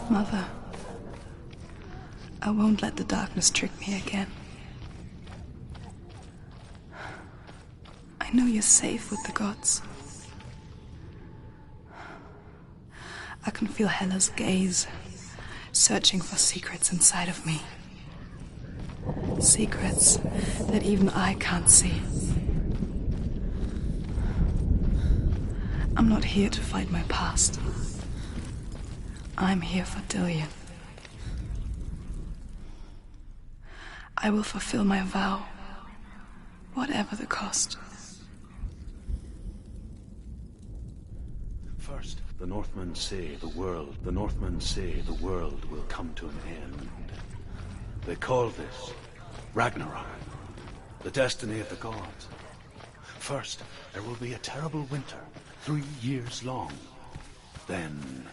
Mother, I won't let the darkness trick me again. I know you're safe with the gods. I can feel Hela's gaze, searching for secrets inside of me. Secrets that even I can't see. I'm not here to fight my past. I'm here for Dillion. I will fulfill my vow, whatever the cost. First, the Northmen say the world will come to an end. They call this Ragnarok, the destiny of the gods. First, there will be a terrible winter, 3 years long. Then,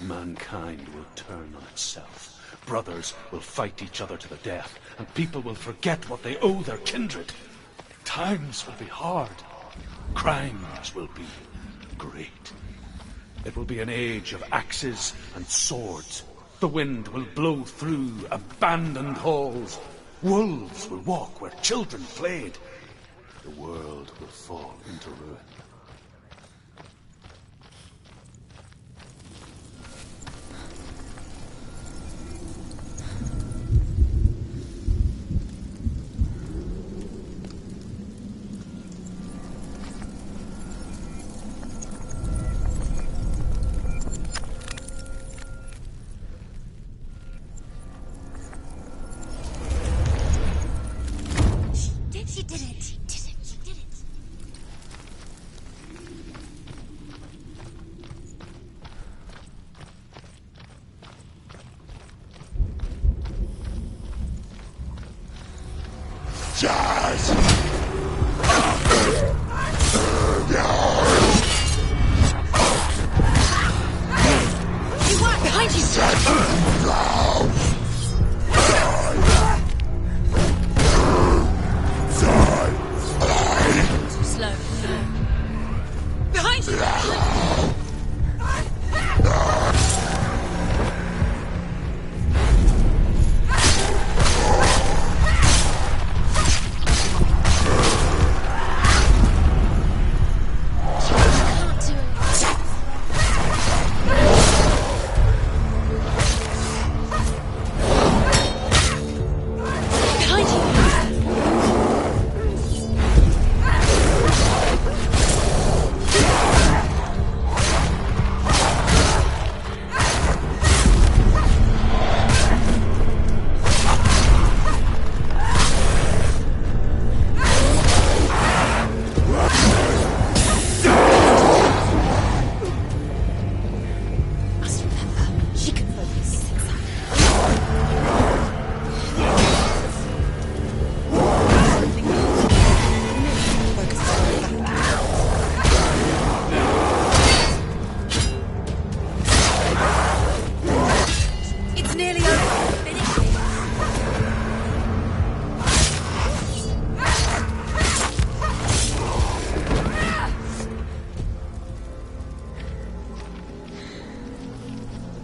mankind will turn on itself. Brothers will fight each other to the death, and people will forget what they owe their kindred. Times will be hard. Crimes will be great. It will be an age of axes and swords. The wind will blow through abandoned halls. Wolves will walk where children played. The world will fall into ruin. She did it.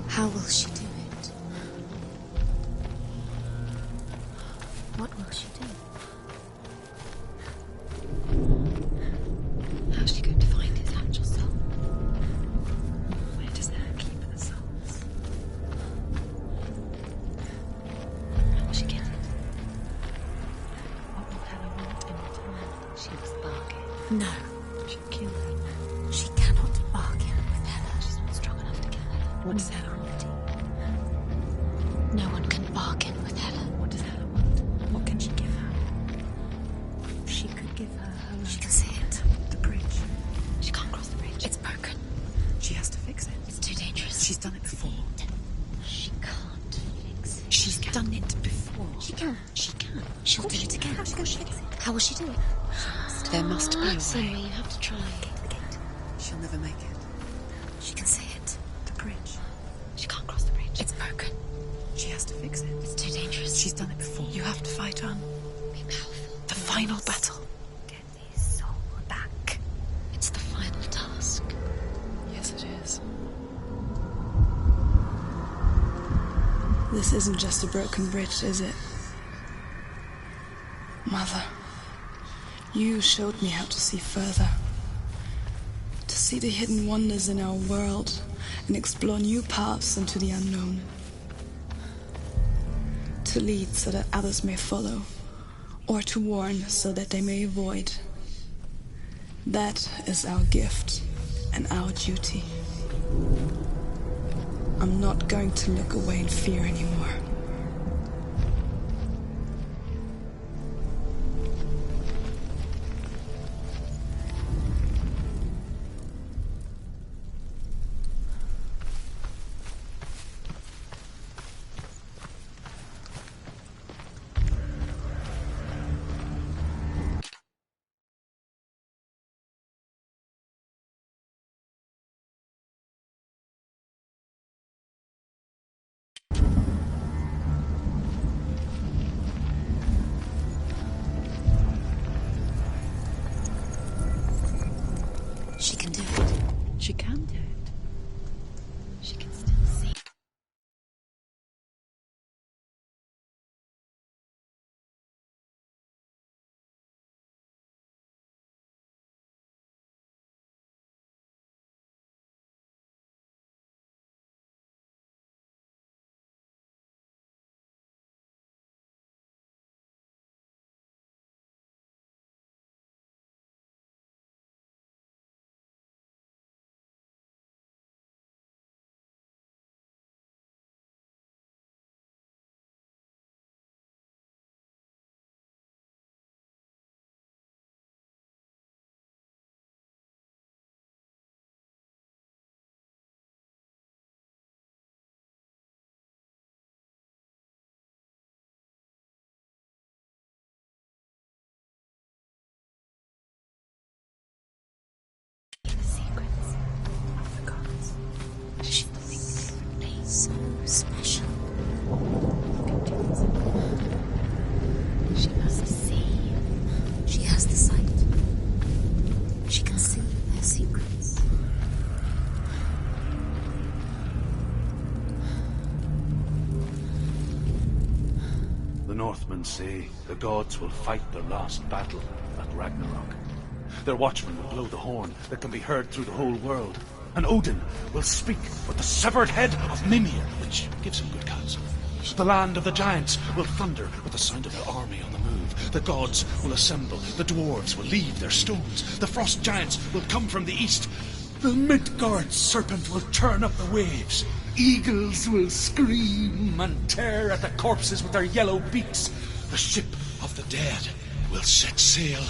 How will she do it? What will she do? How's she going to find his actual soul? Where does Hela keep the souls? How will she get it? What will Hela want in return? She must bargain. No. She'll kill her. She cannot bargain with Hela. She's not strong enough to kill Hela. What does Hela want? No one can bargain with Hela. What does Hela want? What can she give her? She could give her her... She can see it. The bridge. She can't cross the bridge. It's broken. She has to fix it. It's too dangerous. She's done it before. She can't fix it. She's done it before. She can. She can. She'll do it again. How's she going to fix it? How will she do it? There must be a way. Senua, you have to try. The gate. She'll never make it. She can see it. The bridge. She can't cross the bridge. It's broken. She has to fix it. It's too dangerous. She's done it before. You have to fight on. Be powerful. The final battle. Get his soul back. It's the final task. Yes, it is. This isn't just a broken bridge, is it? Mother, you showed me how to see further. To see the hidden wonders in our world and explore new paths into the unknown. To lead so that others may follow, or to warn so that they may avoid. That is our gift and our duty. I'm not going to look away in fear anymore. She can do it. She can do it. She can still see. The secrets of the gods. She thinks they're so special. She must see. She has the sight. She can see their secrets. The Northmen say the gods will fight their last battle at Ragnarok. Their watchmen will blow the horn that can be heard through the whole world. And Odin will speak with the severed head of Mimir, which gives him good counsel. The land of the giants will thunder with the sound of their army on the move. The gods will assemble. The dwarves will leave their stones. The frost giants will come from the east. The Midgard serpent will turn up the waves. Eagles will scream and tear at the corpses with their yellow beaks. The ship of the dead will set sail.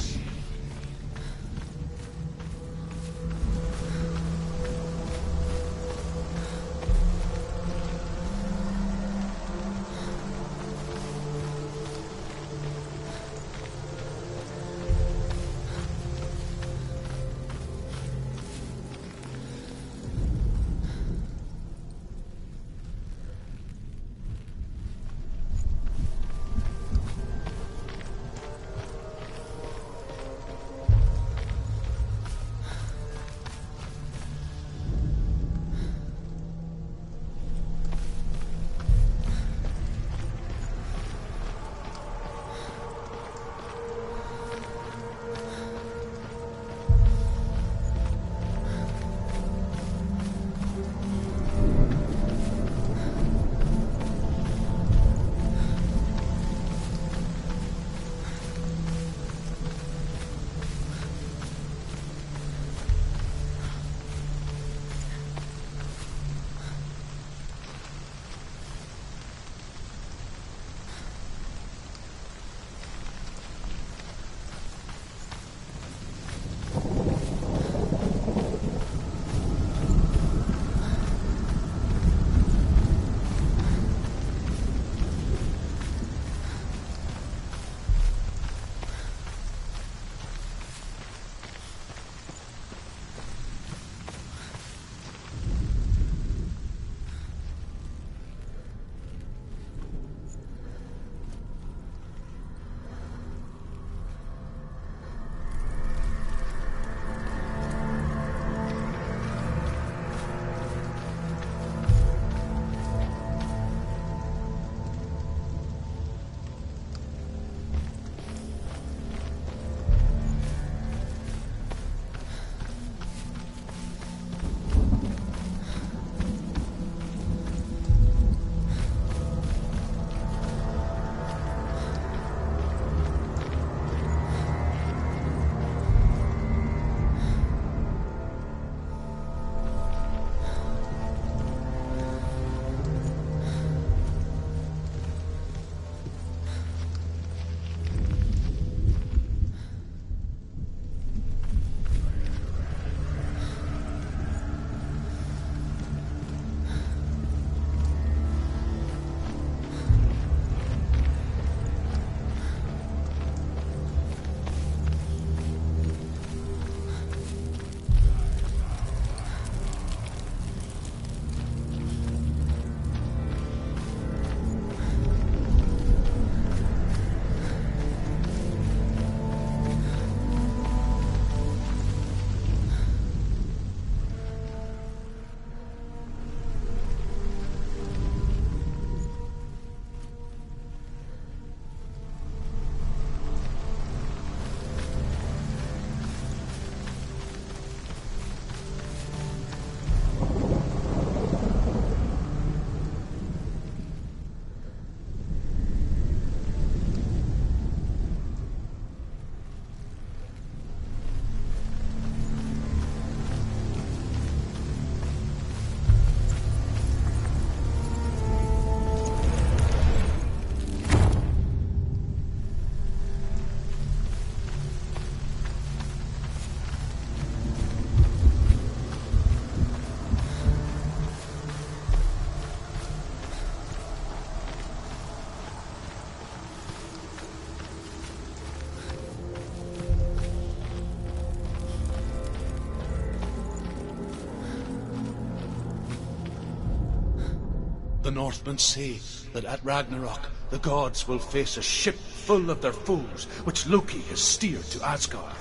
The Northmen say that at Ragnarok, the gods will face a ship full of their foes, which Loki has steered to Asgard.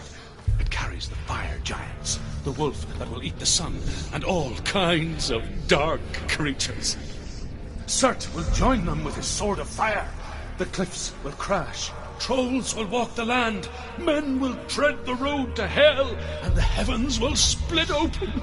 It carries the fire giants, the wolf that will eat the sun, and all kinds of dark creatures. Surt will join them with his sword of fire. The cliffs will crash, trolls will walk the land, men will tread the road to hell, and the heavens will split open.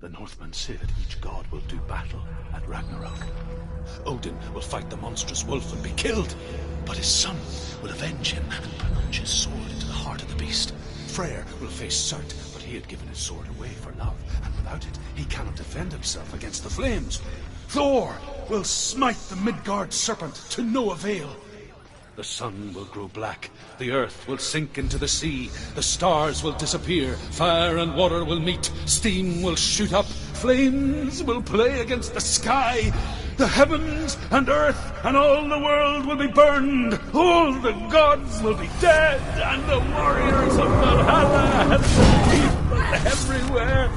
The Northmen say that each god will do battle at Ragnarok. Odin will fight the monstrous wolf and be killed, but his son will avenge him and plunge his sword into the heart of the beast. Freyr will face Surt, but he had given his sword away for love, and without it he cannot defend himself against the flames. Thor will smite the Midgard serpent to no avail. The sun will grow black, the earth will sink into the sea, the stars will disappear, fire and water will meet, steam will shoot up, flames will play against the sky, the heavens and earth and all the world will be burned, all the gods will be dead, and the warriors of Valhalla and the people everywhere.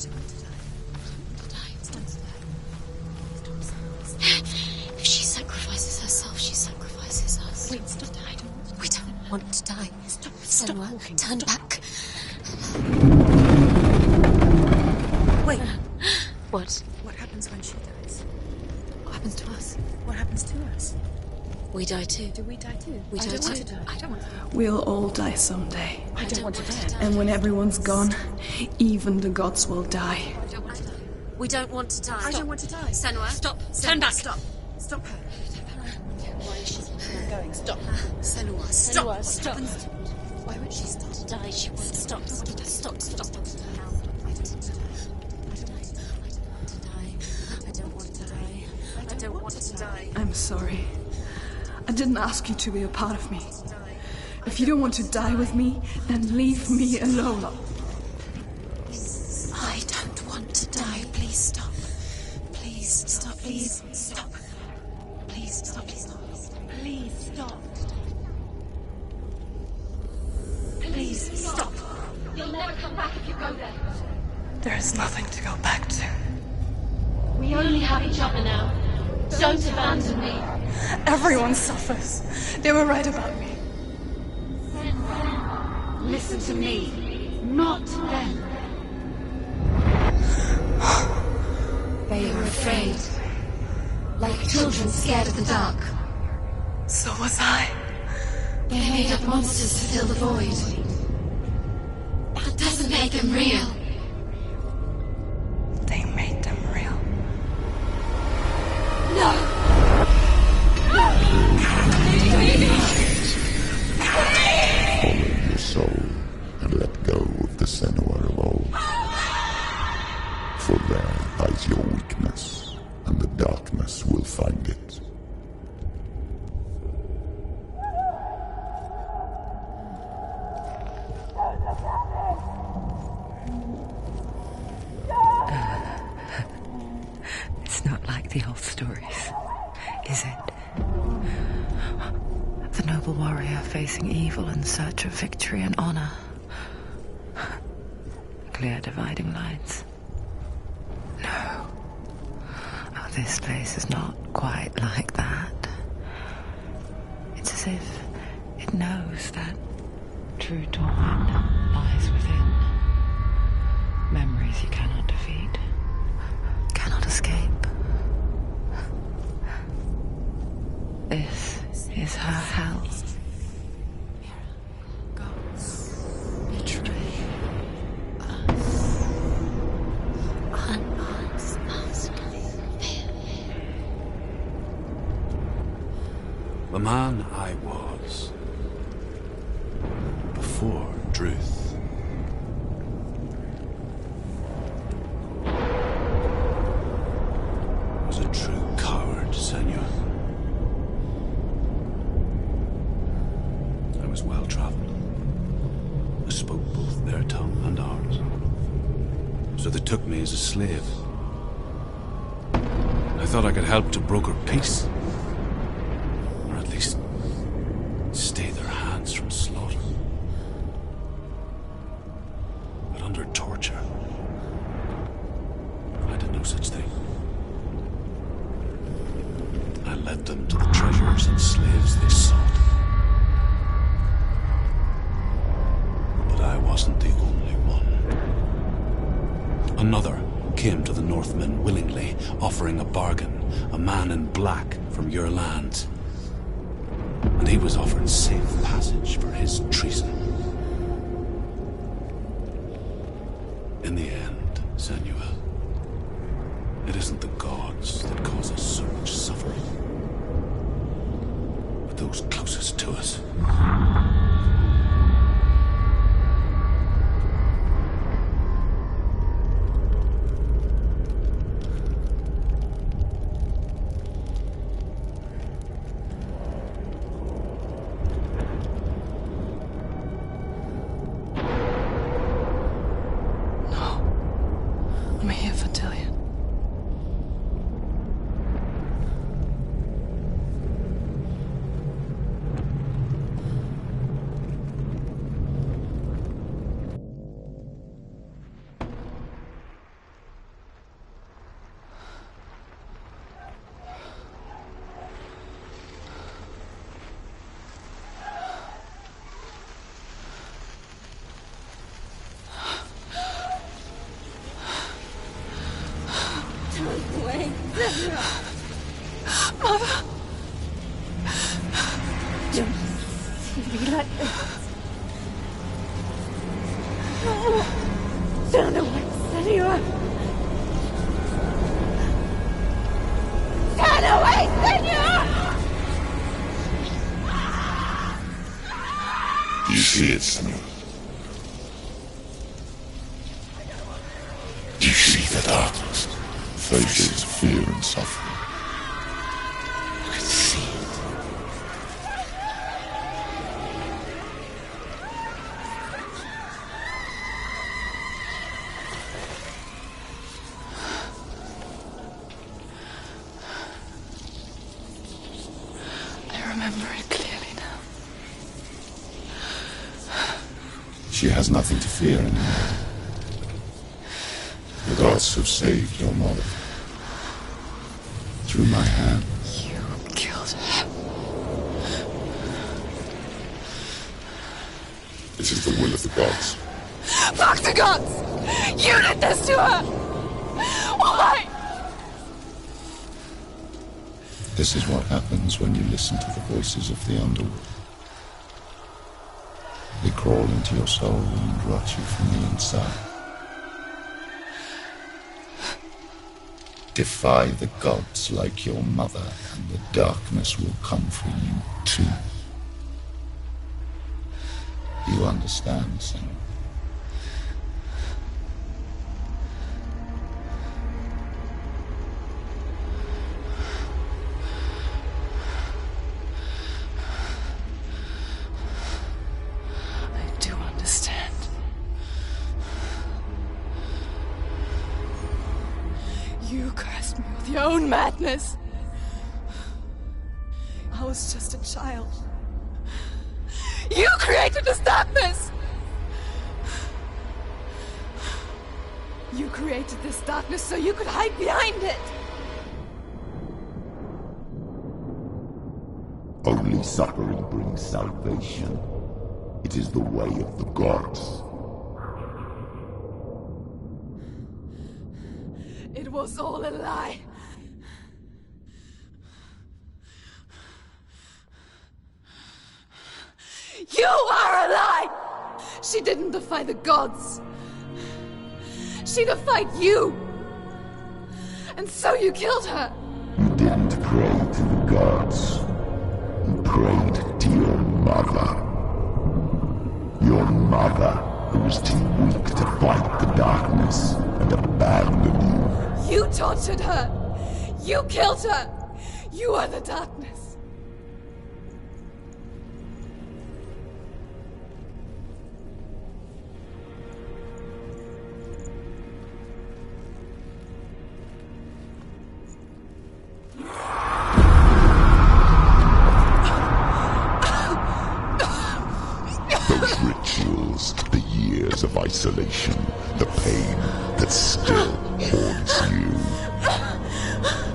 don't want to die. If she sacrifices herself, she sacrifices us. Wait, stop. I don't want to. We don't want to die. Stop Senua, walking. turn Stop. back. Wait. What? What happens when she dies? What happens to us? What happens to us? We die too. Do we die too? We I die don't want too. to die. I don't want to die. We'll all die someday. I don't want to die. And when everyone's gone, even the gods will die. I don't want to die. We don't want to die. I don't want to die. Senua, Stop. Turn back. Stop. Stop her. Why is she not going? Stop. Senua, Stop. stop. Why would she stop to die? She won't stop. Stop. I don't want to die. I don't want to die. I'm sorry. I didn't ask you to be a part of me. If you don't want to die with me, then leave me alone. I don't want to die. Please stop. Please stop. Please stop. Please stop. Please stop. Please stop. Please stop. You'll never come back if you go there. There is nothing to go back to. We only have each other now. Don't abandon me. Everyone suffers. They were right about me. Listen to me, not them. They were afraid. Like children scared of the dark. So was I. They made up monsters to fill the void. That doesn't make them real. They made them real. No! Follow your soul and let go of the Senua of old. For there lies your weakness, and the darkness will find it. It's not like the old stories, is it? The noble warrior facing evil in search of victory and honor. Clear dividing lines. No. Oh, this place is not quite like that. It's as if it knows that true torment lies within. Memories you cannot defeat, cannot escape. This is her hell. Betray us. Unmask us. The man I was before Druth. Was a true coward, Senua. I was well traveled. I spoke both their tongue and ours. So they took me as a slave. I thought I could help to broker peace. Or at least stay their hands from slaughter. But under torture, I did no such thing. I led them to the treasures and slaves they sought. But I wasn't the only one. Another came to the Northmen willingly, offering a bargain, a man in black from your lands. And he was offered safe passage for his treason. In the end, Senua, it isn't the gods that cause us so much suffering, but those closest to us. I'm here for Tillian. Mother! Don't see me like this. Turn away, Senua! Turn away, Senua! You see it, Senua? You see the darkness, faces of fear and suffering. You can see it. I remember it clearly now. She has nothing to fear anymore. The gods have saved your mother. Through my hand. You killed her. This is the will of the gods. Fuck the gods! You did this to her! Why? This is what happens when you listen to the voices of the underworld. They crawl into your soul and rot you from the inside. Defy the gods like your mother, and the darkness will come for you too. You understand, Senua? I do understand. You cursed me with your own madness. I was just a child. You created this darkness! You created this darkness so you could hide behind it! Only suffering brings salvation. It is the way of the gods. It was all a lie. You are a lie! She didn't defy the gods. She defied you. And so you killed her. You didn't pray to the gods. You prayed to your mother. Your mother, who was too weak to fight the darkness and abandon you. You tortured her. You killed her. You are the darkness. Those rituals, the years of isolation, the pain that still haunts you.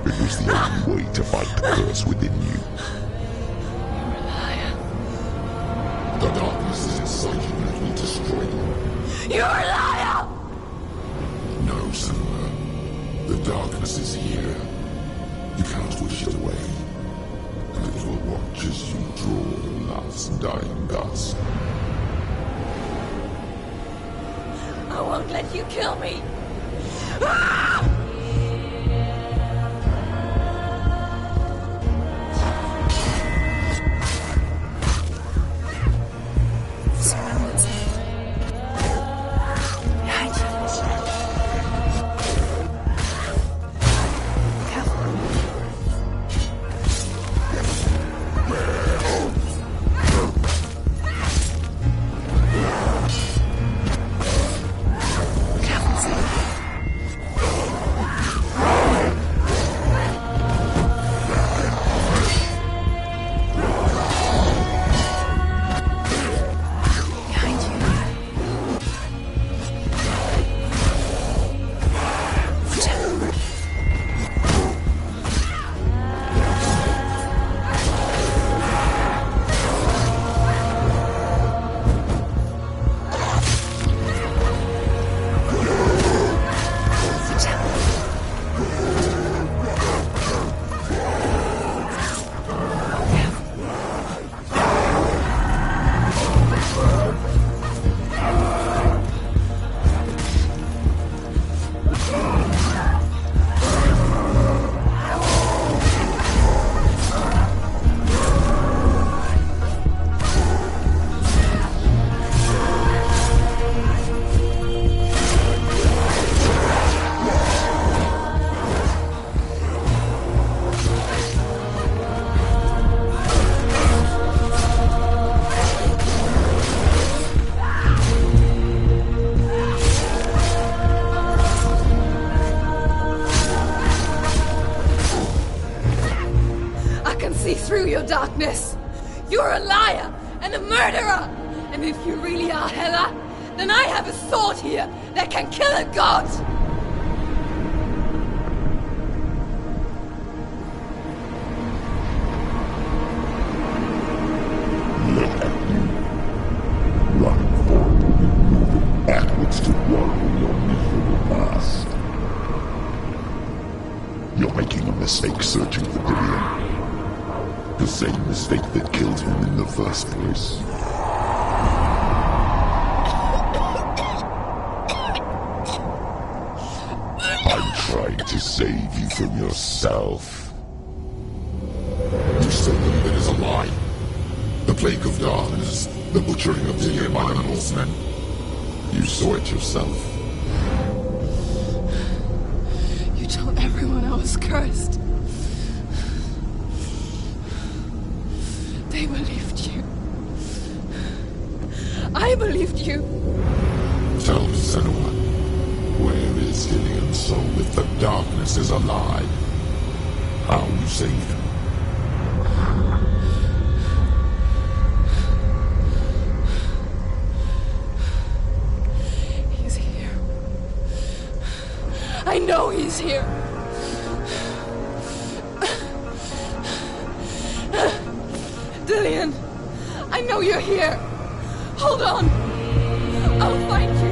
It was the only way to fight the curse within you. You're a liar. The darkness is inside you and it will destroy you. You're a liar! No, Senua. The darkness is here. You cannot wish it away. And it will watch as you draw the last dying gasp. I won't let you kill me! Ah! Surrounded. Behind you. Careful. Careful, Sam. darkness! You're a liar and a murderer! And if you really are Hela, then I have a sword here that can kill a god! Look at you. Running forward and moving backwards to wallow in your miserable past. You're making a mistake searching for Dillion. The same mistake that killed him in the first place. I'm trying to save you from yourself. You still believe it is a lie? The plague of darkness, the butchering of Dillion by the Northmen. You saw it yourself. You told everyone I was cursed. They believed you. I believed you. Tell me, Senua, where is Dillion's soul if the darkness is a lie? How you save him? He's here. I know he's here. Dillion, I know you're here. Hold on. I'll find you.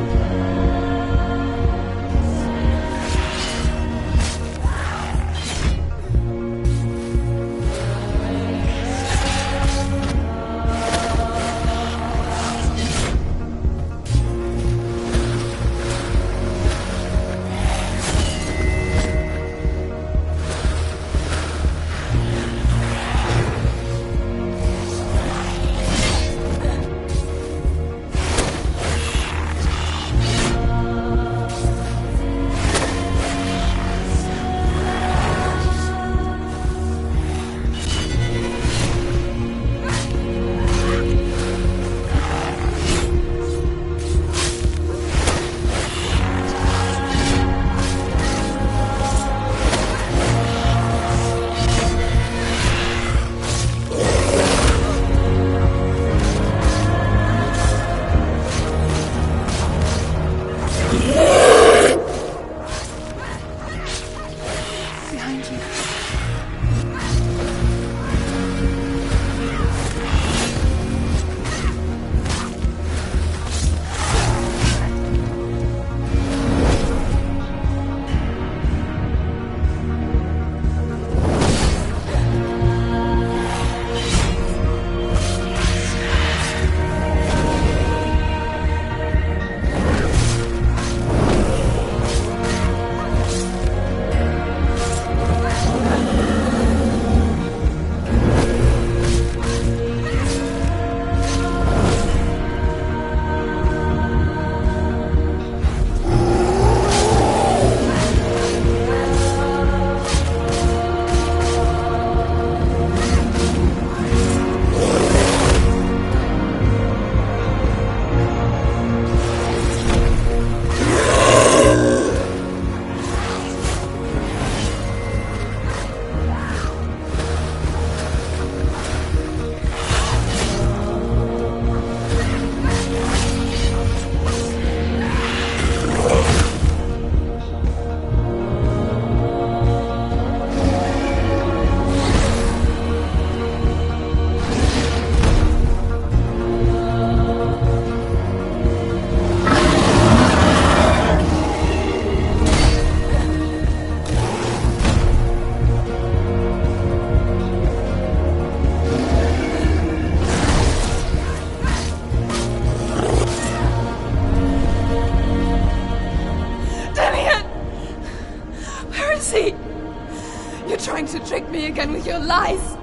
To trick me again with your lies.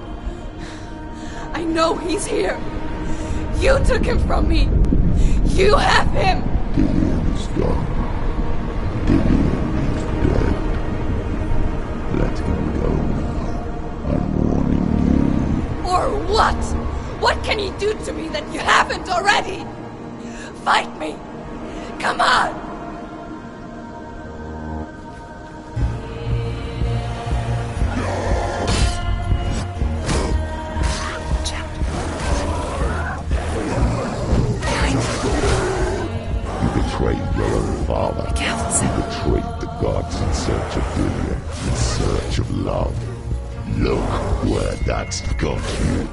I know he's here. You took him from me. You have him. Dillion's gone. Dillion is dead. Let him go now. I'm warning you. Or what? What can he do to me that you haven't already? Fight me. Come on. betrayed your own father. You betrayed the gods in search of Gilead, in search of love. Look where that's got you.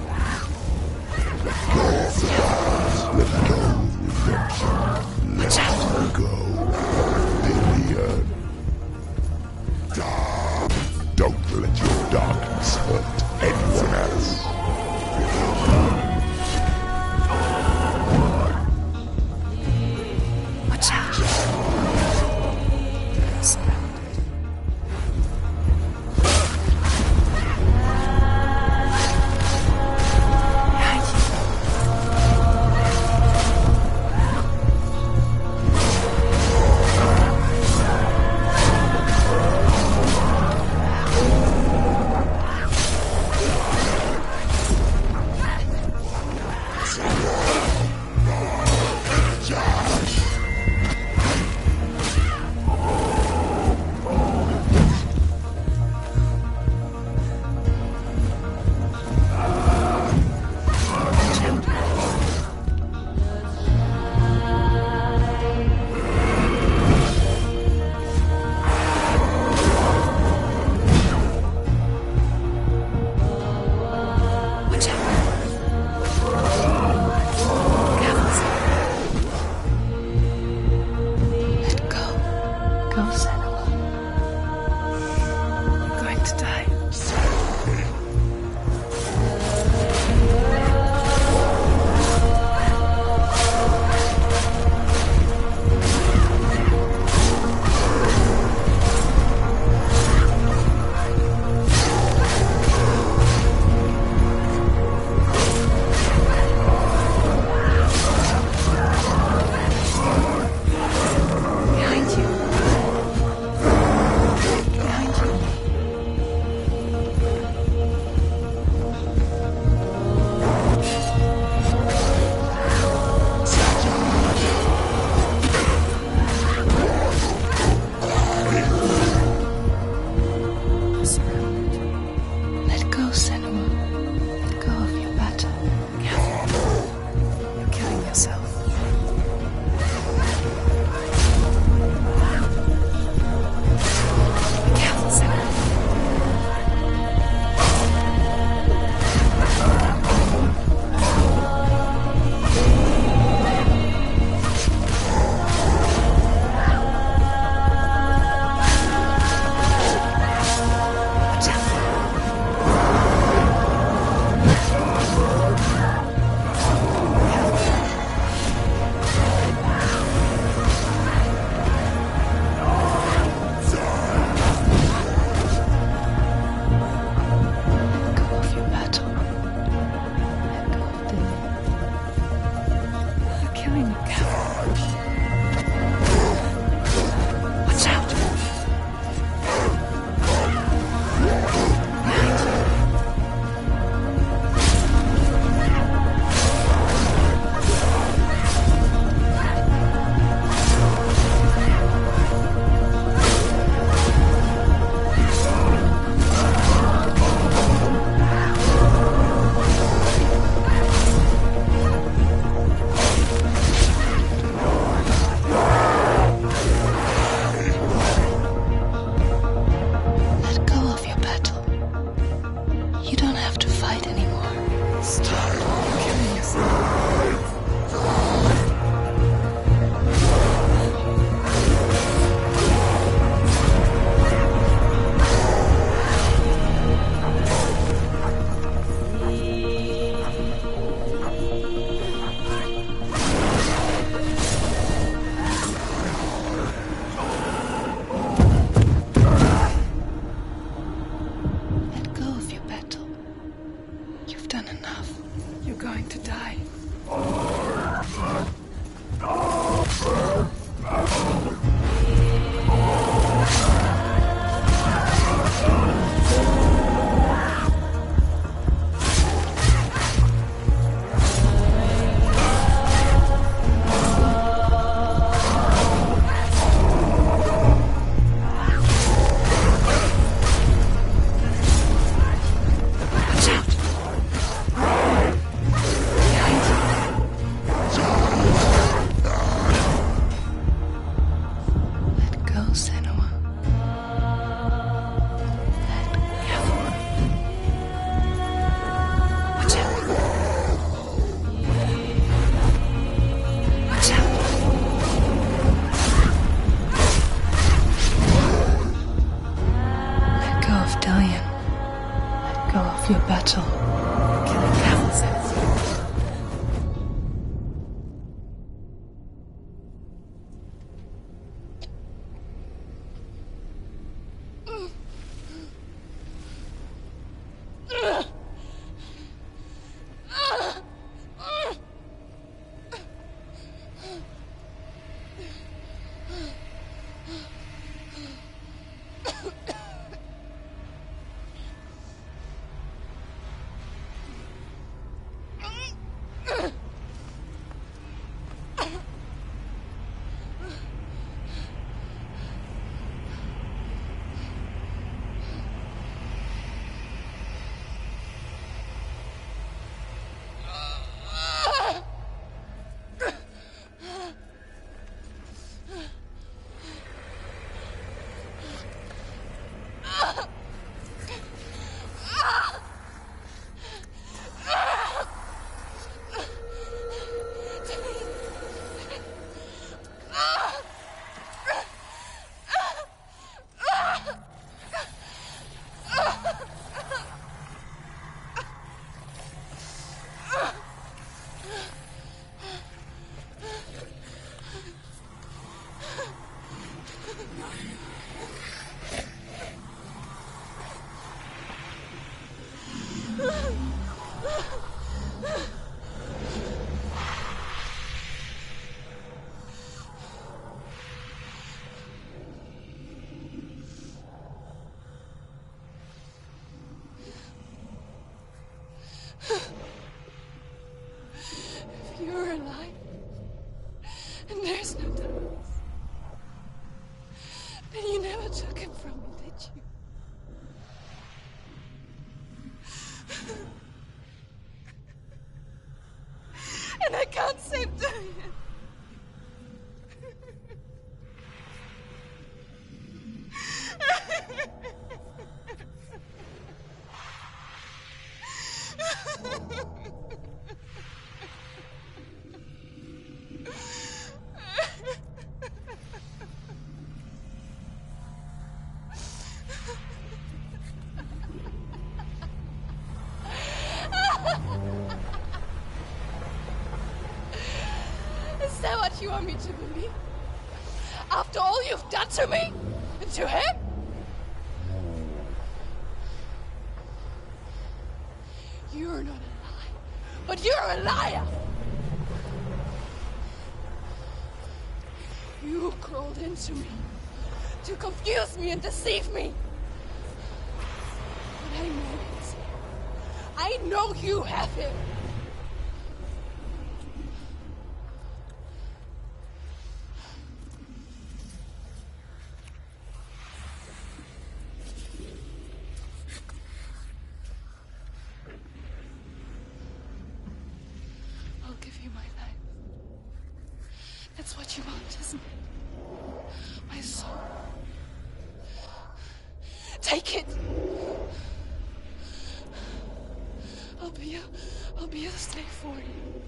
Let go of the darkness. Let go of redemption. Let go. Gilead. Don't let your darkness hurt anyone else. Watch out. your battle. Killing thousands. You're alive, and there's no Thomas. Then you never took him from me, did you? And I can't save Diane. Is that what you want me to believe? After all you've done to me? And to him? You're not a liar, but you're a liar! You crawled into me to confuse me and deceive me. But I know it's him. I know you have him. I'll give you my life. That's what you want, isn't it? My soul. Take it. I'll be a slave for you.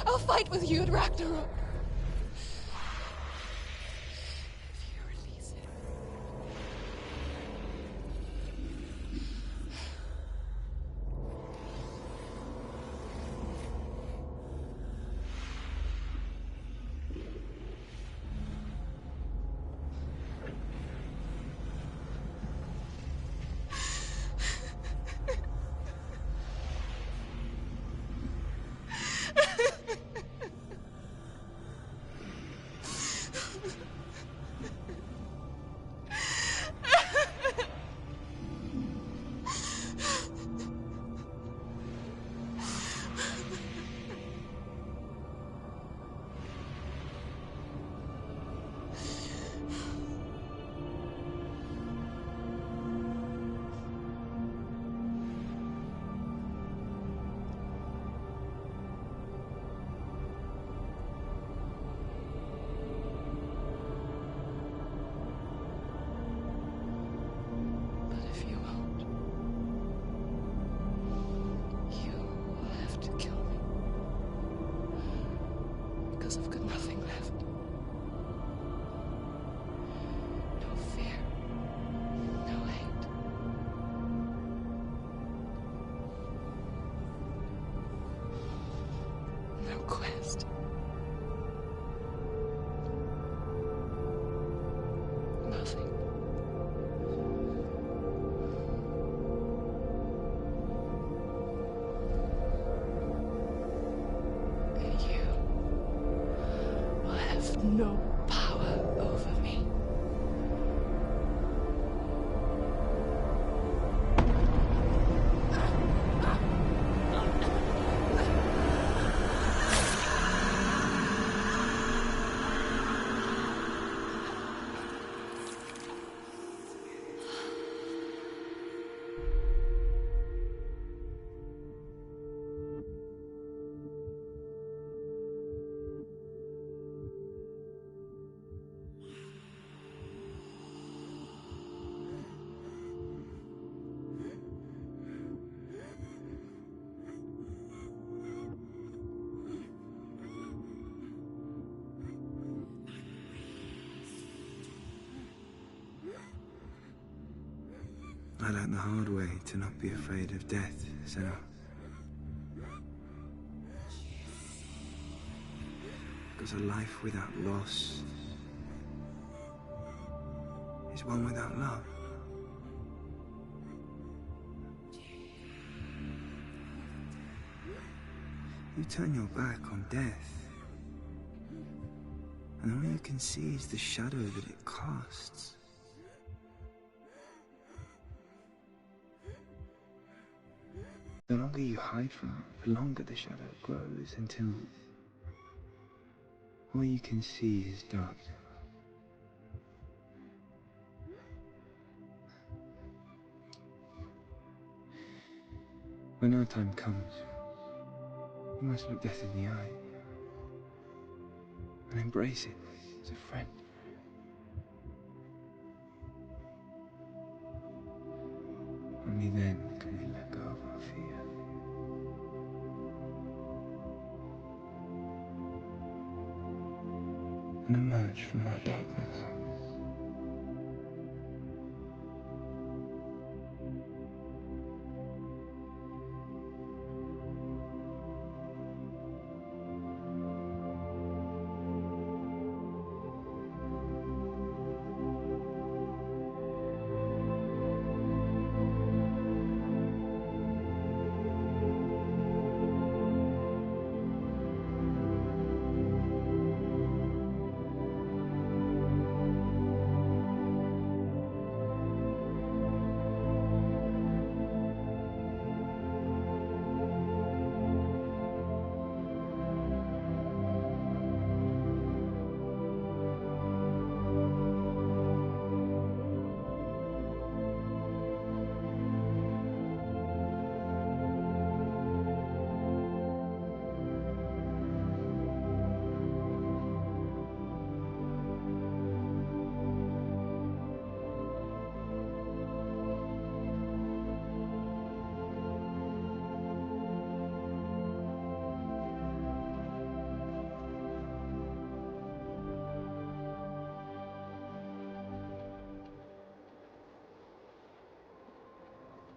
I'll fight with you at Ragnarok. If you release him. I've got nothing left. No fear. No hate. have no power over me. I learned the hard way to not be afraid of death, Senua. Because a life without loss is one without love. You turn your back on death, and all you can see is the shadow that it casts. The longer you hide from it, the longer the shadow grows until all you can see is dark. When our time comes, you must look death in the eye and embrace it as a friend. Only then can we let go of our fear. And emerge from our darkness.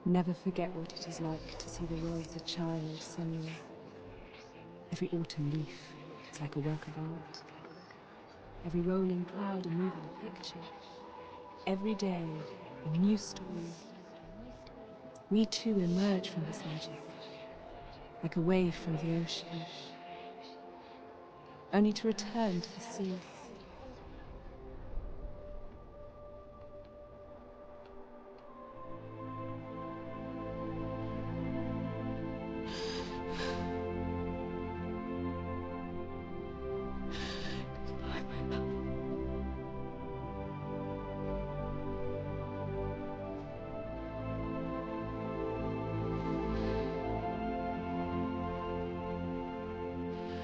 Never forget what it is like to see the world as a child, Senua. Every autumn leaf is like a work of art. Every rolling cloud a moving picture. Every day a new story. We too emerge from this magic, like a wave from the ocean, only to return to the sea.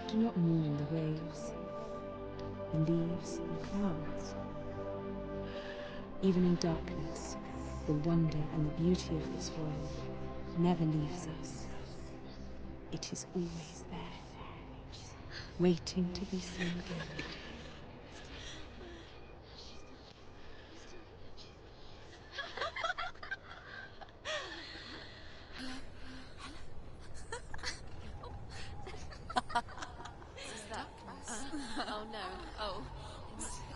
Do not mourn the waves, the leaves and clouds. Even in darkness, the wonder and the beauty of this world never leaves us. It is always there, waiting to be seen again. Oh no. Oh.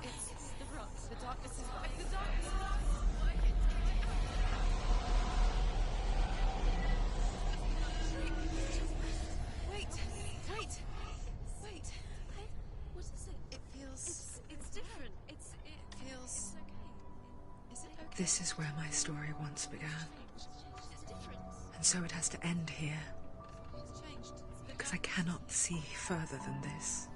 It's the rocks. The darkness is right. The darkness is Wait. What is it? It feels This is where my story once began. And so it has to end here. Because I cannot see further than this.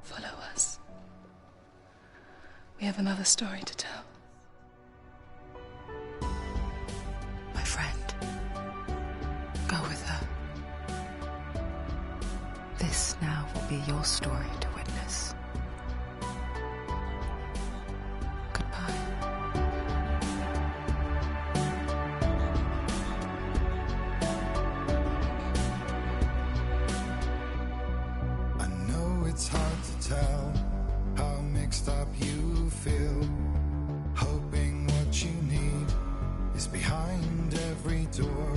Follow us. We have another story to tell. My friend, go with her. This now will be your story to witness. Goodbye. I know it's hard to tell how mixed up you feel, hoping what you need is behind every door.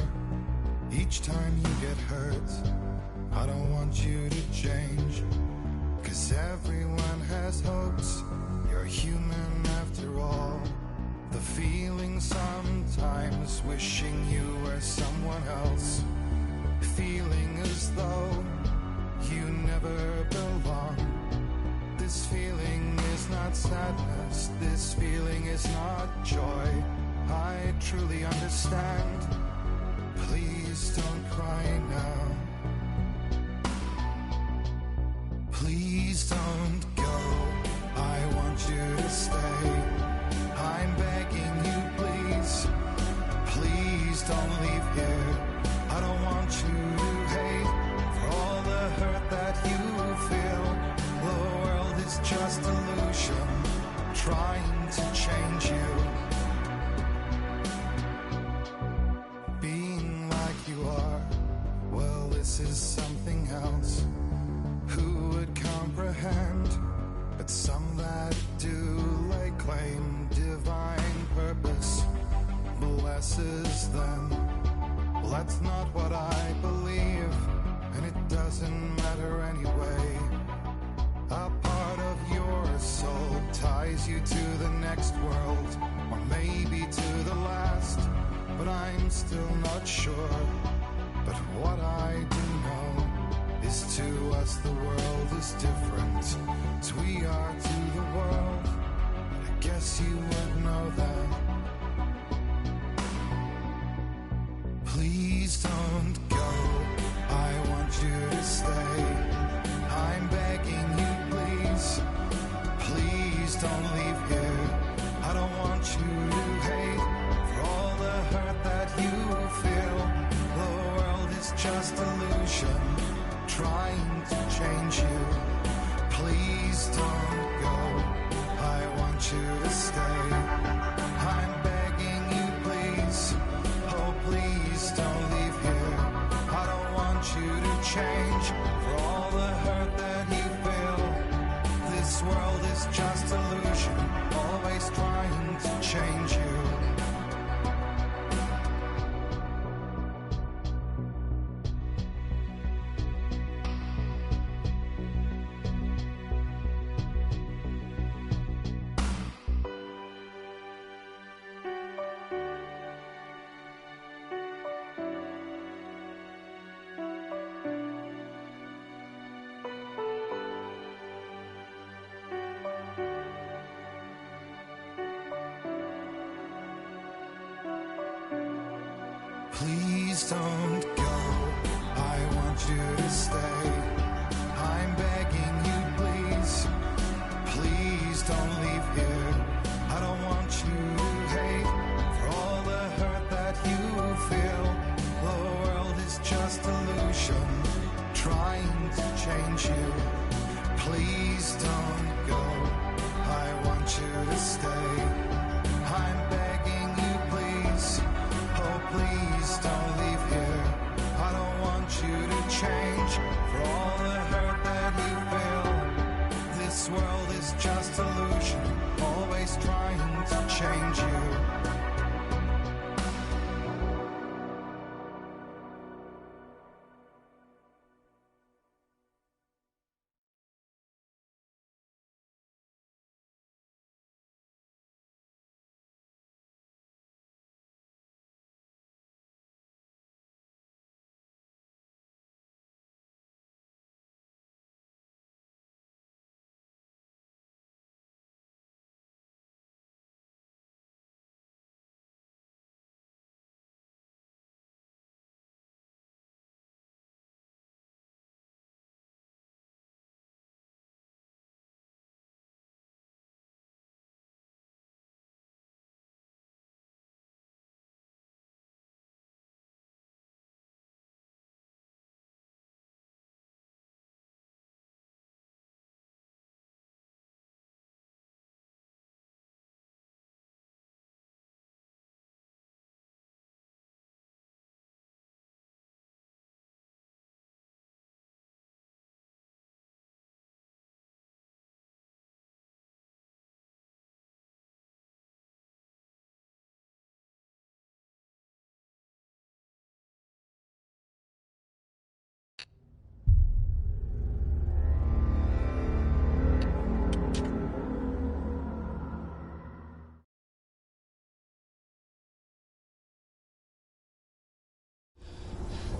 Each time you get hurt, I don't want you to change, 'cause everyone has hopes. You're human after all. The feeling sometimes wishing you were someone else, feeling as though you never belong. This feeling is not sadness, this feeling is not joy. I truly understand. Please don't cry now. Please don't go. I want you to stay. I'm begging you, please. Please don't leave here. I don't want you to hate for all the hurt that you feel. The world is just illusion, trying to change you. Being like you are, well, this is something else. Who would comprehend? But some that do lay claim divine purpose blesses them. Well, that's not what I believe, and it doesn't matter anyway. A part of your soul ties you to the next world, or maybe to the last, but I'm still not sure. But what I do know is to us the world is different as we are to the world. I guess you would know that. Please don't go. I want you to stay. I'm begging you, please. Please don't leave here. I don't want you to hate for all the hurt that you feel. The world is just illusion, trying to change you. Please don't go. I want you to stay. I'm begging you, please. Oh, please don't leave here. I don't want you to change for all the hurt that you feel. This world is just illusion, always trying to change you. Please don't go. I want you to stay. I'm begging you, please. Please don't leave here. I don't want you to hate for all the hurt that you feel. The world is just illusion, trying to change you. Please don't go. I want you to stay. I'm begging you, please. Oh, please don't leave here. I don't want you to change for all the hurt that you feel. This world is just illusion, always trying to change you.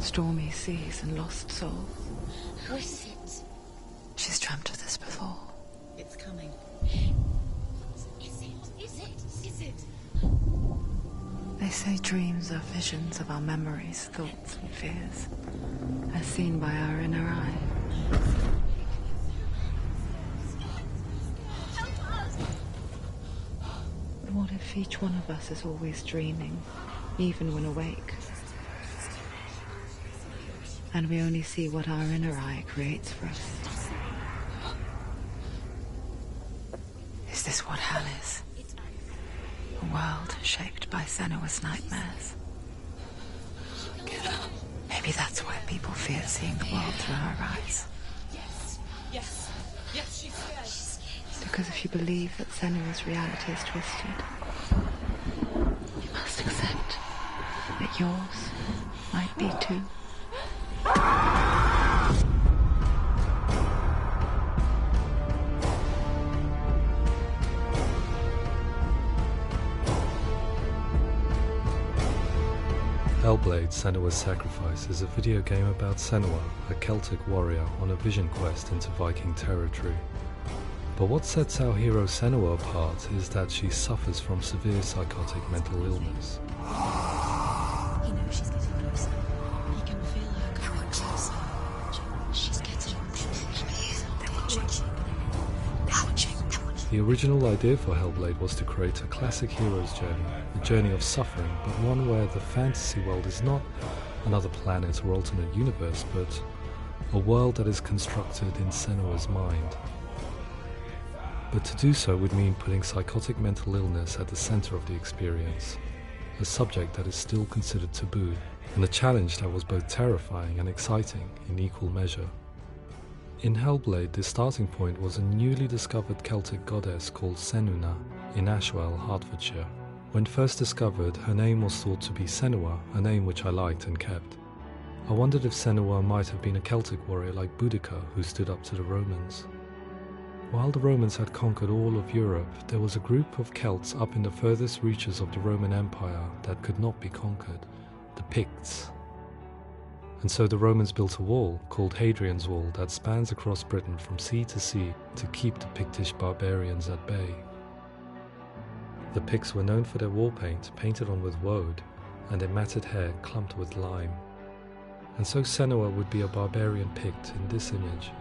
stormy seas and lost souls. Who is it? She's dreamt of this before. It's coming. Is it? They say dreams are visions of our memories, thoughts and fears, as seen by our inner eye. But what if each one of us is always dreaming, even when awake? And we only see what our inner eye creates for us. Is this what hell is? A world shaped by Senua's nightmares. Maybe that's why people fear seeing the world through her eyes. Yes, she's scared. Because if you believe that Senua's reality is twisted, you must accept that yours might be too. Hellblade Senua's Sacrifice is a video game about Senua, a Celtic warrior on a vision quest into Viking territory. But what sets our hero Senua apart is that she suffers from severe psychotic mental illness. He knows she's getting closer. He can feel her coming closer. She's getting closer. They're watching. The original idea for Hellblade was to create a classic hero's journey, a journey of suffering, but one where the fantasy world is not another planet or alternate universe, but a world that is constructed in Senua's mind. But to do so would mean putting psychotic mental illness at the center of the experience, a subject that is still considered taboo, and a challenge that was both terrifying and exciting in equal measure. In Hellblade, the starting point was a newly discovered Celtic goddess called Senuna in Ashwell, Hertfordshire. When first discovered, her name was thought to be Senua, a name which I liked and kept. I wondered if Senua might have been a Celtic warrior like Boudica who stood up to the Romans. While the Romans had conquered all of Europe, there was a group of Celts up in the furthest reaches of the Roman Empire that could not be conquered, the Picts. And so the Romans built a wall, called Hadrian's Wall, that spans across Britain from sea to sea to keep the Pictish barbarians at bay. The Picts were known for their war paint, painted on with woad, and their matted hair clumped with lime. And so Senua would be a barbarian Pict in this image.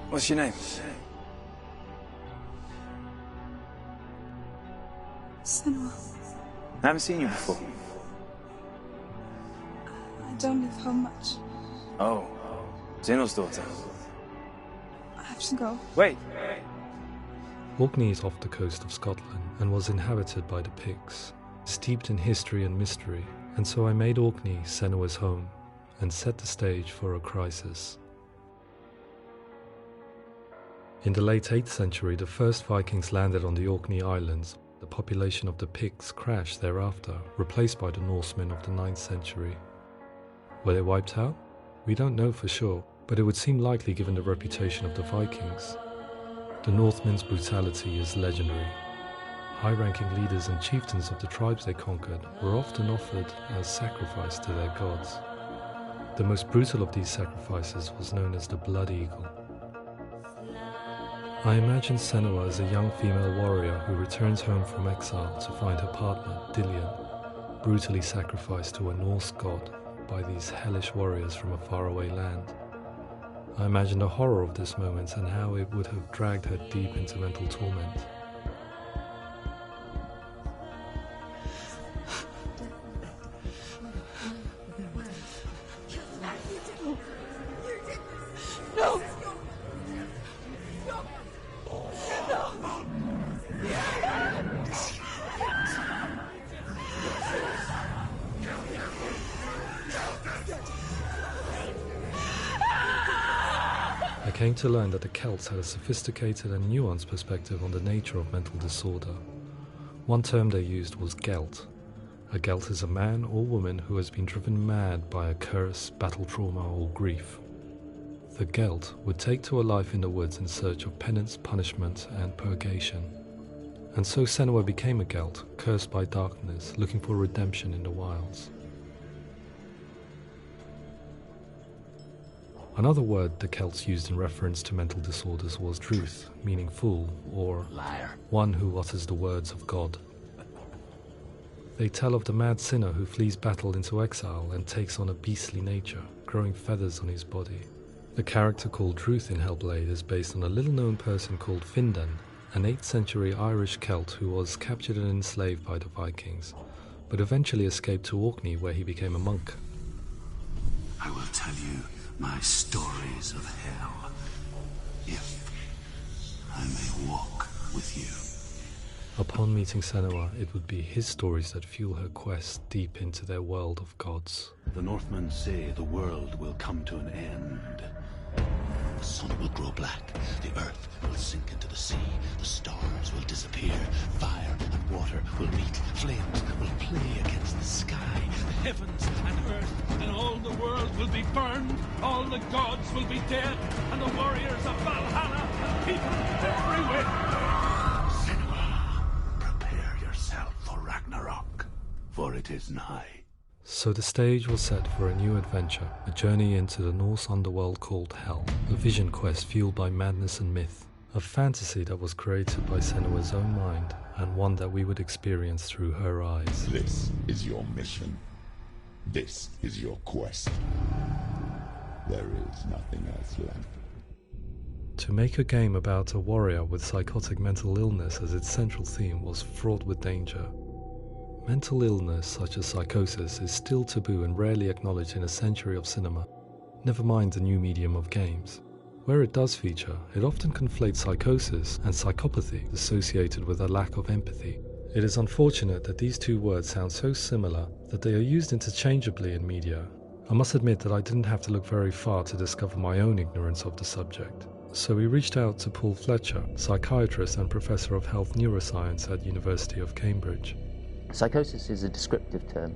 What's your name? Senua. I haven't seen you before. I don't leave home much. Oh, Zeno's daughter. I have to go. Wait! Orkney is off the coast of Scotland and was inhabited by the Picts, steeped in history and mystery, and so I made Orkney Senua's home and set the stage for a crisis. In the late 8th century, the first Vikings landed on the Orkney Islands. The population of the Picts crashed thereafter, replaced by the Norsemen of the 9th century. Were they wiped out? We don't know for sure, but it would seem likely given the reputation of the Vikings. The Northmen's brutality is legendary. High-ranking leaders and chieftains of the tribes they conquered were often offered as sacrifice to their gods. The most brutal of these sacrifices was known as the Blood Eagle. I imagine Senua as a young female warrior who returns home from exile to find her partner, Dillion, brutally sacrificed to a Norse god by these hellish warriors from a faraway land. I imagine the horror of this moment and how it would have dragged her deep into mental torment. No! I came to learn that the Celts had a sophisticated and nuanced perspective on the nature of mental disorder. One term they used was gelt. A gelt is a man or woman who has been driven mad by a curse, battle trauma, or grief. The gelt would take to a life in the woods in search of penance, punishment, and purgation. And so Senua became a gelt, cursed by darkness, looking for redemption in the wilds. Another word the Celts used in reference to mental disorders was druth, meaning fool, or liar, one who utters the words of God. They tell of the mad sinner who flees battle into exile and takes on a beastly nature, growing feathers on his body. The character called Druth in Hellblade is based on a little-known person called Findan, an 8th century Irish Celt who was captured and enslaved by the Vikings, but eventually escaped to Orkney where he became a monk. I will tell you my stories of hell, if I may walk with you. Upon meeting Senua, it would be his stories that fuel her quest deep into their world of gods. The Northmen say the world will come to an end. The sun will grow black, the earth will sink into the sea, the stars will disappear, fire and water will meet, flames will play against the sky. The heavens and earth and all the world will be burned, all the gods will be dead, and the warriors of Valhalla and people everywhere. Senua, prepare yourself for Ragnarok, for it is nigh. So the stage was set for a new adventure, a journey into the Norse underworld called Hell, a vision quest fueled by madness and myth, a fantasy that was created by Senua's own mind, and one that we would experience through her eyes. This is your mission. This is your quest. There is nothing else left. To make a game about a warrior with psychotic mental illness as its central theme was fraught with danger. Mental illness, such as psychosis, is still taboo and rarely acknowledged in a century of cinema, never mind the new medium of games. Where it does feature, it often conflates psychosis and psychopathy associated with a lack of empathy. It is unfortunate that these two words sound so similar that they are used interchangeably in media. I must admit that I didn't have to look very far to discover my own ignorance of the subject. So we reached out to Paul Fletcher, psychiatrist and professor of health neuroscience at University of Cambridge. Psychosis is a descriptive term,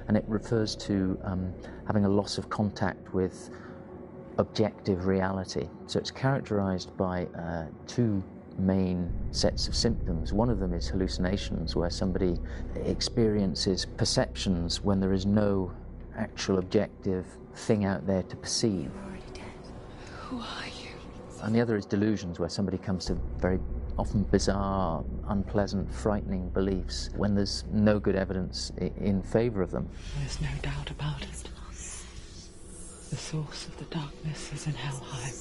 and it refers to having a loss of contact with objective reality. So it's characterized by two main sets of symptoms. One of them is hallucinations, where somebody experiences perceptions when there is no actual objective thing out there to perceive. You're already dead. Who are you? And the other is delusions, where somebody comes to very often bizarre, unpleasant, frightening beliefs when there's no good evidence in favour of them. There's no doubt about it. The source of the darkness is in Helheim.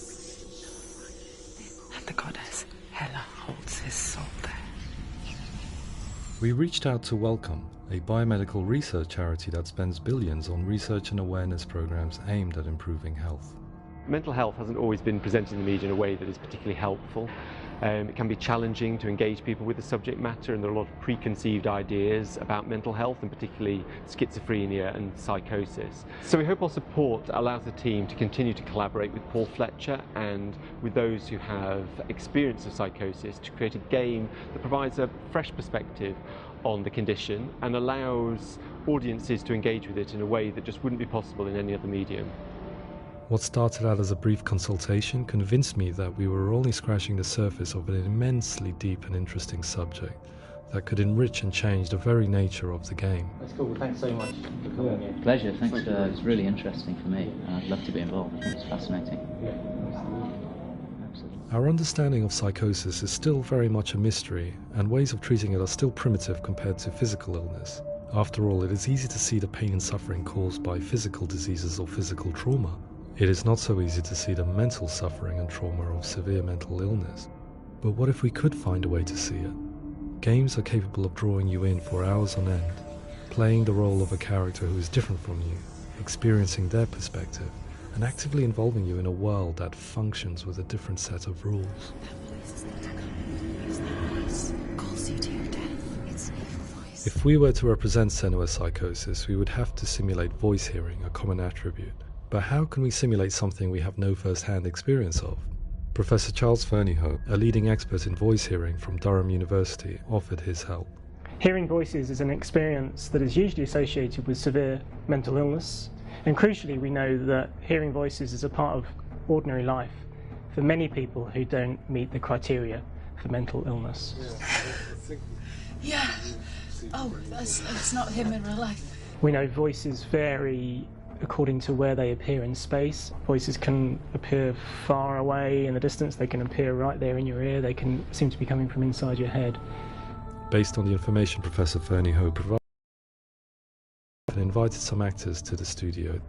And the goddess Hela holds his soul there. We reached out to Welcome, a biomedical research charity that spends billions on research and awareness programs aimed at improving health. Mental health hasn't always been presented in the media in a way that is particularly helpful. It can be challenging to engage people with the subject matter, and there are a lot of preconceived ideas about mental health, and particularly schizophrenia and psychosis. So we hope our support allows the team to continue to collaborate with Paul Fletcher and with those who have experience of psychosis to create a game that provides a fresh perspective on the condition and allows audiences to engage with it in a way that just wouldn't be possible in any other medium. What started out as a brief consultation convinced me that we were only scratching the surface of an immensely deep and interesting subject that could enrich and change the very nature of the game. That's cool. Thanks so much for coming here. Pleasure. Thanks. It's really interesting for me. I'd love to be involved. I think it's fascinating. Our understanding of psychosis is still very much a mystery, and ways of treating it are still primitive compared to physical illness. After all, it is easy to see the pain and suffering caused by physical diseases or physical trauma. It is not so easy to see the mental suffering and trauma of severe mental illness. But what if we could find a way to see it? Games are capable of drawing you in for hours on end, playing the role of a character who is different from you, experiencing their perspective, and actively involving you in a world that functions with a different set of rules. If we were to represent Senua's psychosis, we would have to simulate voice hearing, a common attribute. But how can we simulate something we have no first-hand experience of? Professor Charles Fernyhough, a leading expert in voice hearing from Durham University, offered his help. Hearing voices is an experience that is usually associated with severe mental illness, and crucially we know that hearing voices is a part of ordinary life for many people who don't meet the criteria for mental illness. Yeah. Oh, that's not him in real life. We know voices vary according to where they appear in space. Voices can appear far away in the distance, they can appear right there in your ear, they can seem to be coming from inside your head. Based on the information Professor Fernie Ho provided, and invited some actors to the studio.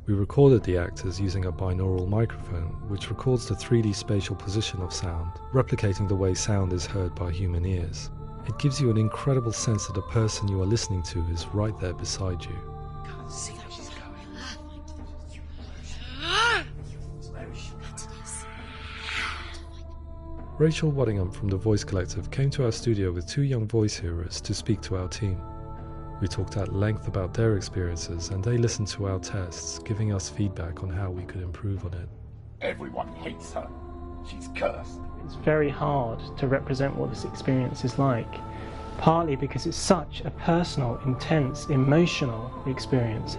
We recorded the actors using a binaural microphone, which records the 3D spatial position of sound, replicating the way sound is heard by human ears. It gives you an incredible sense that the person you are listening to is right there beside you. Can't see how she's going. Rachel Waddingham from the Voice Collective came to our studio with 2 young voice hearers to speak to our team. We talked at length about their experiences and they listened to our tests, giving us feedback on how we could improve on it. Everyone hates her. She's cursed. It's very hard to represent what this experience is like, partly because it's such a personal, intense, emotional experience.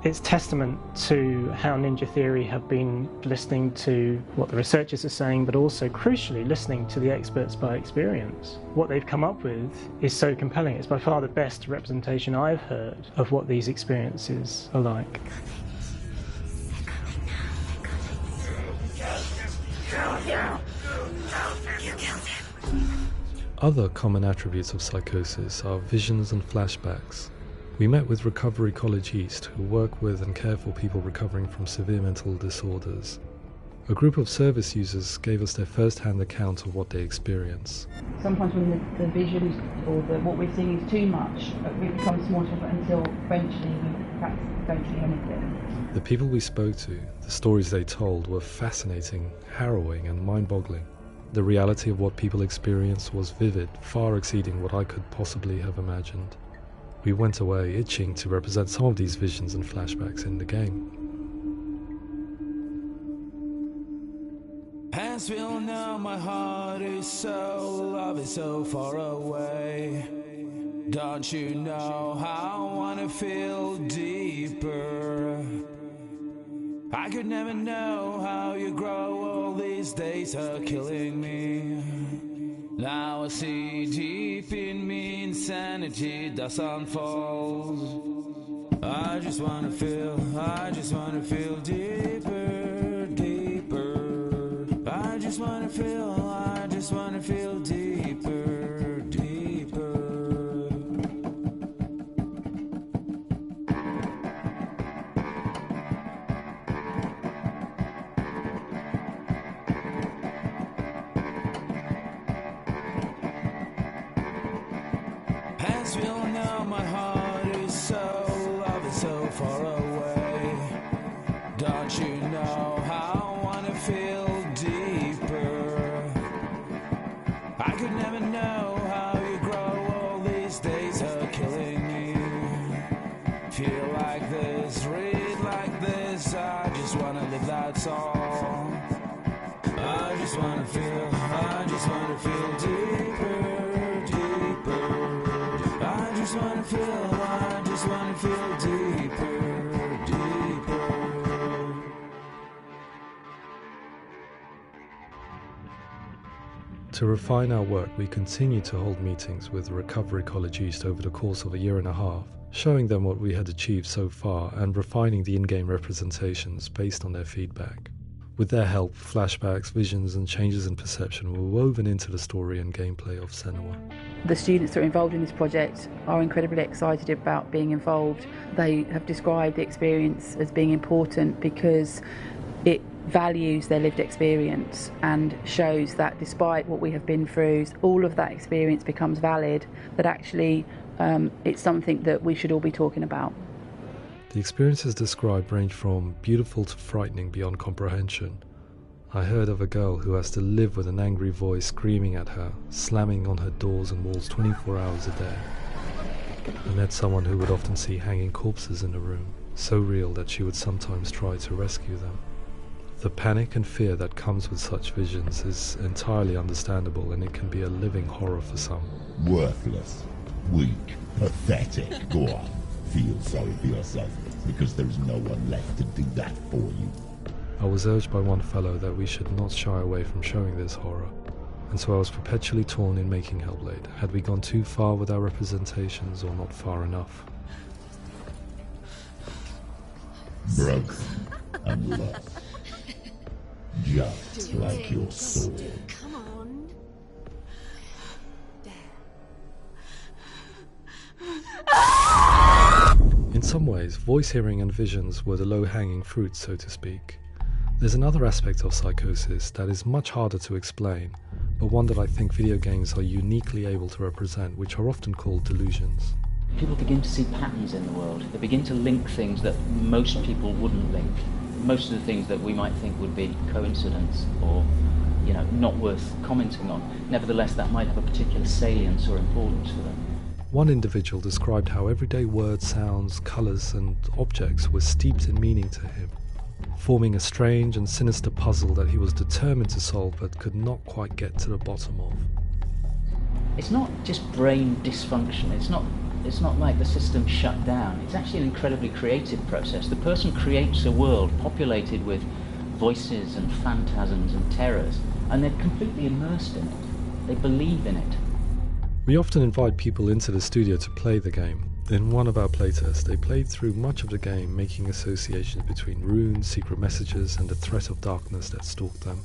It's testament to how Ninja Theory have been listening to what the researchers are saying, but also, crucially, listening to the experts by experience. What they've come up with is so compelling. It's by far the best representation I've heard of what these experiences are like. Other common attributes of psychosis are visions and flashbacks. We met with Recovery College East, who work with and care for people recovering from severe mental disorders. A group of service users gave us their first-hand account of what they experience. Sometimes when the visions or what we're seeing is too much, it becomes more difficult until eventually we perhaps don't see anything. The people we spoke to, the stories they told, were fascinating, harrowing and mind-boggling. The reality of what people experienced was vivid, far exceeding what I could possibly have imagined. We went away itching to represent some of these visions and flashbacks in the game. As we all know, my heart is so, love is so far away. Don't you know how I wanna feel deeper? I could never know how you grow, all these days are killing me. Now I see deep in me insanity does unfold. I just wanna feel deeper, deeper. I just wanna feel deeper, deeper. As we all know, my heart is so, love is so far away. Don't you know how I wanna feel deeper? I could never know how you grow, all these days are killing me. Feel like this, read like this, I just wanna live that song. I just wanna feel deeper, deeper. I just wanna feel deeper, deeper. To refine our work, we continue to hold meetings with Recovery College East over the course of a year and a half, showing them what we had achieved so far and refining the in-game representations based on their feedback. With their help, flashbacks, visions and changes in perception were woven into the story and gameplay of Senua. The students that are involved in this project are incredibly excited about being involved. They have described the experience as being important because it values their lived experience and shows that despite what we have been through, all of that experience becomes valid, that actually it's something that we should all be talking about. The experiences described range from beautiful to frightening beyond comprehension. I heard of a girl who has to live with an angry voice screaming at her, slamming on her doors and walls 24 hours a day. I met someone who would often see hanging corpses in a room, so real that she would sometimes try to rescue them. The panic and fear that comes with such visions is entirely understandable, and it can be a living horror for some. Worthless, weak, pathetic. Go on, feel sorry for yourself, because there's no one left to do that for you. I was urged by one fellow that we should not shy away from showing this horror, and so I was perpetually torn in making Hellblade. Had we gone too far with our representations or not far enough? broken and lost. Just like your soul. Come on. In some ways, voice hearing and visions were the low-hanging fruit, so to speak. There's another aspect of psychosis that is much harder to explain, but one that I think video games are uniquely able to represent, which are often called delusions. People begin to see patterns in the world. They begin to link things that most people wouldn't link. Most of the things that we might think would be coincidence or, not worth commenting on. Nevertheless, that might have a particular salience or importance for them. One individual described how everyday words, sounds, colours and objects were steeped in meaning to him, forming a strange and sinister puzzle that he was determined to solve but could not quite get to the bottom of. It's not just brain dysfunction. It's not like the system shut down. It's actually an incredibly creative process. The person creates a world populated with voices and phantasms and terrors, and they're completely immersed in it. They believe in it. We often invite people into the studio to play the game. In one of our playtests, they played through much of the game, making associations between runes, secret messages, and the threat of darkness that stalked them.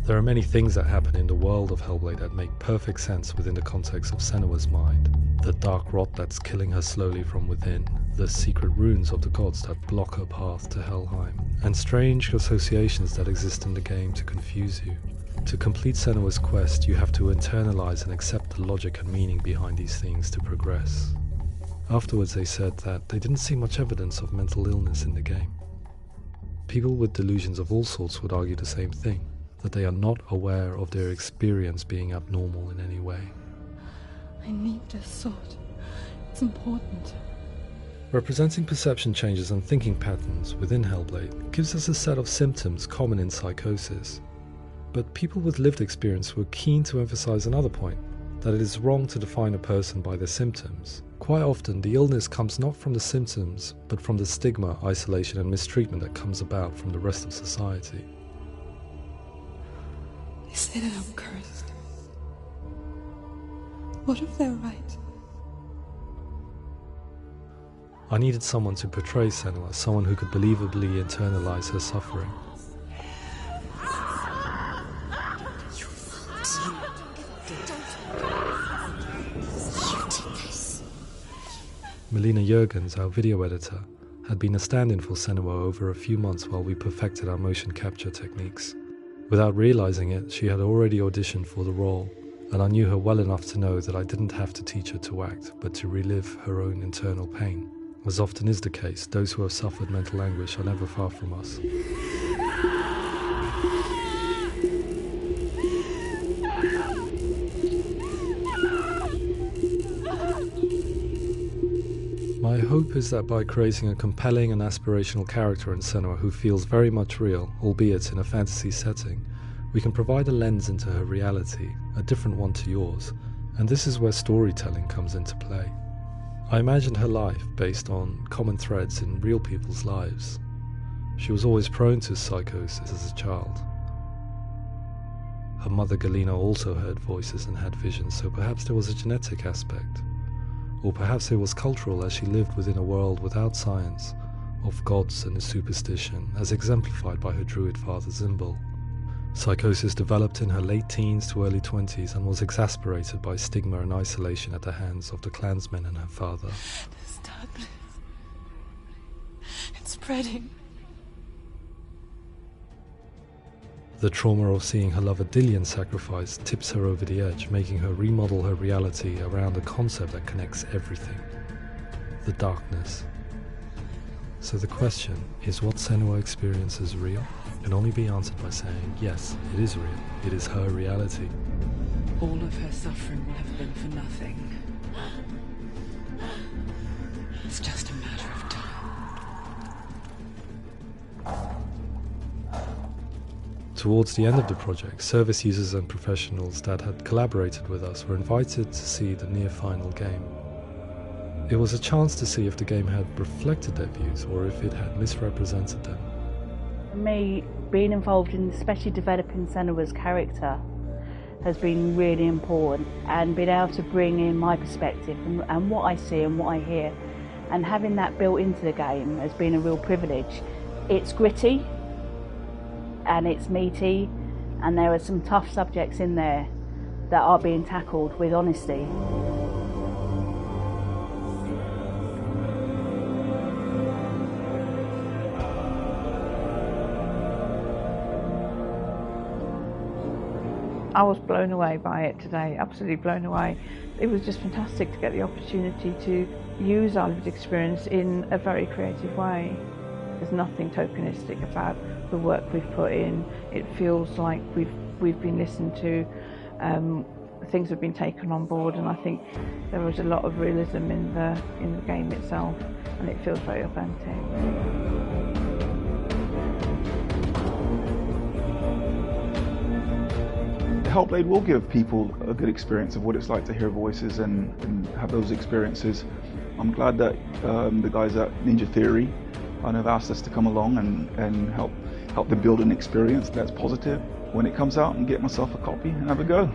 There are many things that happen in the world of Hellblade that make perfect sense within the context of Senua's mind. The dark rot that's killing her slowly from within, the secret runes of the gods that block her path to Helheim, and strange associations that exist in the game to confuse you. To complete Senua's quest, you have to internalize and accept the logic and meaning behind these things to progress. Afterwards they said that they didn't see much evidence of mental illness in the game. People with delusions of all sorts would argue the same thing, that they are not aware of their experience being abnormal in any way. I need this sword. It's important. Representing perception changes and thinking patterns within Hellblade gives us a set of symptoms common in psychosis. But people with lived experience were keen to emphasize another point, that it is wrong to define a person by their symptoms. Quite often, the illness comes not from the symptoms, but from the stigma, isolation and mistreatment that comes about from the rest of society. They say that I'm cursed. What if they're right? I needed someone to portray Senua, someone who could believably internalize her suffering. Melina Jurgens, our video editor, had been a stand-in for Senua over a few months while we perfected our motion capture techniques. Without realizing it, she had already auditioned for the role, and I knew her well enough to know that I didn't have to teach her to act, but to relive her own internal pain. As often is the case, those who have suffered mental anguish are never far from us. My hope is that by creating a compelling and aspirational character in Senua who feels very much real, albeit in a fantasy setting, we can provide a lens into her reality, a different one to yours, and this is where storytelling comes into play. I imagined her life based on common threads in real people's lives. She was always prone to psychosis as a child. Her mother Galina also heard voices and had visions, so perhaps there was a genetic aspect. Or perhaps it was cultural, as she lived within a world without science, of gods and superstition, as exemplified by her druid father Zimbal. Psychosis developed in her late teens to early 20s and was exacerbated by stigma and isolation at the hands of the clansmen and her father. This darkness. It's spreading. The trauma of seeing her lover Dillian sacrificed tips her over the edge, making her remodel her reality around a concept that connects everything: the darkness. So the question, is what Senua experiences real? Can only be answered by saying, yes, it is real. It is her reality. All of her suffering will have been for nothing. It's just a matter of time. Towards the end of the project, service users and professionals that had collaborated with us were invited to see the near-final game. It was a chance to see if the game had reflected their views or if it had misrepresented them. For me, being involved in especially developing Senua's character has been really important, and being able to bring in my perspective and what I see and what I hear, and having that built into the game has been a real privilege. It's gritty and it's meaty, and there are some tough subjects in there that are being tackled with honesty. I was blown away by it today, absolutely blown away. It was just fantastic to get the opportunity to use our lived experience in a very creative way. There's nothing tokenistic about the work we've put in. It feels like we've been listened to, things have been taken on board, and I think there was a lot of realism in the game itself, and it feels very authentic. Hellblade will give people a good experience of what it's like to hear voices and have those experiences. I'm glad that the guys at Ninja Theory have asked us to come along and help them build an experience that's positive when it comes out, and get myself a copy and have a go.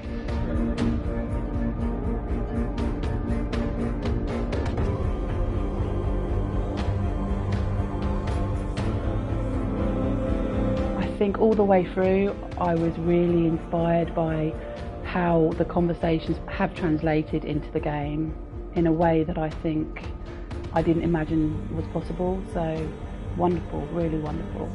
I think all the way through I was really inspired by how the conversations have translated into the game in a way that I think I didn't imagine was possible. So wonderful, really wonderful.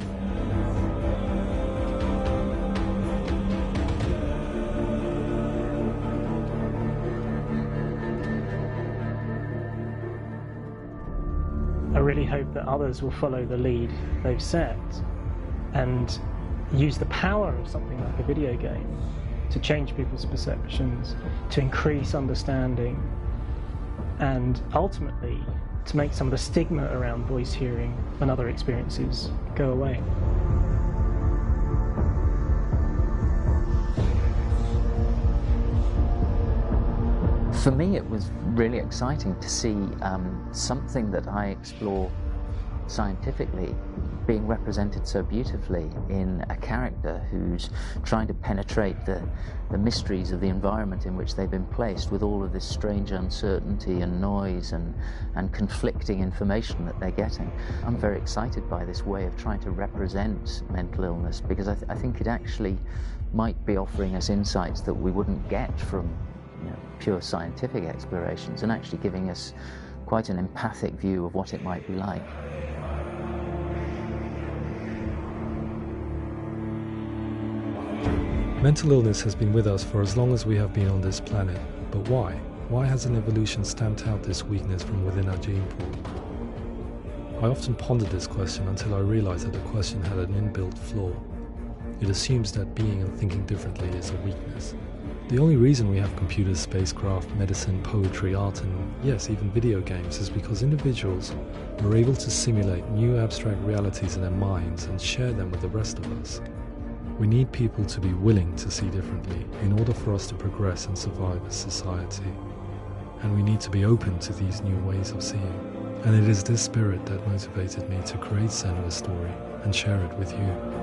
I really hope that others will follow the lead they've set and use the power of something like a video game to change people's perceptions, to increase understanding, and ultimately to make some of the stigma around voice hearing and other experiences go away. For me, it was really exciting to see something that I explore scientifically being represented so beautifully in a character who's trying to penetrate the mysteries of the environment in which they've been placed, with all of this strange uncertainty and noise and conflicting information that they're getting. I'm very excited by this way of trying to represent mental illness, because I think it actually might be offering us insights that we wouldn't get from pure scientific explorations, and actually giving us quite an empathic view of what it might be like. Mental illness has been with us for as long as we have been on this planet, but why? Why hasn't evolution stamped out this weakness from within our gene pool? I often pondered this question until I realized that the question had an inbuilt flaw. It assumes that being and thinking differently is a weakness. The only reason we have computers, spacecraft, medicine, poetry, art, and yes, even video games is because individuals are able to simulate new abstract realities in their minds and share them with the rest of us. We need people to be willing to see differently in order for us to progress and survive as society. And we need to be open to these new ways of seeing. And it is this spirit that motivated me to create Senua's story and share it with you.